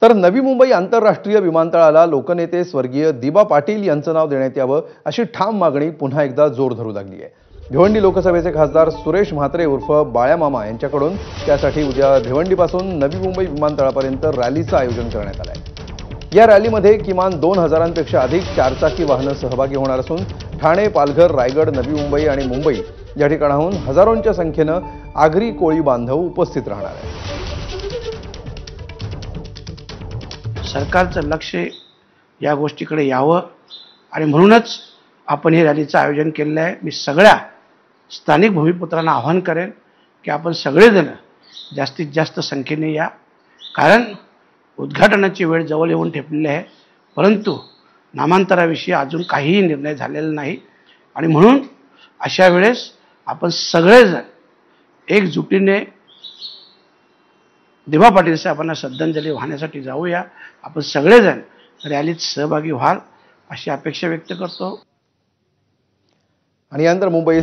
तर नवी मुंबई आंतरराष्ट्रीय विमानतळाला लोकनेते स्वर्गीय दिबा पाटील यांचं नाव देण्यात यावं अशी ठाम मागणी पुन्हा एकदा जोर धरू लागली आहे। भिवंडी लोकसभेचे खासदार सुरेश म्हात्रे उर्फ बाळ्या मामा यांच्याकडून त्यासाठी उद्या भिवंडीपासून नवी मुंबई विमानतळापर्यंत रॅलीचं आयोजन करण्यात आलं आहे। या रॅलीमध्ये किमान 2000पेक्षा अधिक चारचाकी वाहनं सहभागी होणार असून ठाणे, पालघर, रायगड, नवी मुंबई आणि मुंबई या ठिकाणाहून हजारोंच्या संख्येनं आगरी कोळी बांधव उपस्थित राहणार आहेत। सरकारचं लक्ष या गोष्टीकडे यावं आणि म्हणूनच आपण हे रॅलीचं आयोजन केलेलं आहे। मी सगळ्या स्थानिक भूमिपुत्रांना आवाहन करेन की आपण सगळेजण जास्तीत जास्त संख्येने या, कारण उद्घाटनाची वेळ जवळ येऊन ठेपलेली आहे, परंतु नामांतराविषयी अजून काहीही निर्णय झालेला नाही आणि म्हणून अशा वेळेस आपण सगळेजण एकजुटीने दिबा पाटील साहेबांना श्रद्धांजली वाहण्यासाठी जाऊया। आपण सगळेजण रॅलीत सहभागी व्हाल अशी अपेक्षा व्यक्त करतो। आणि यानंतर मुंबई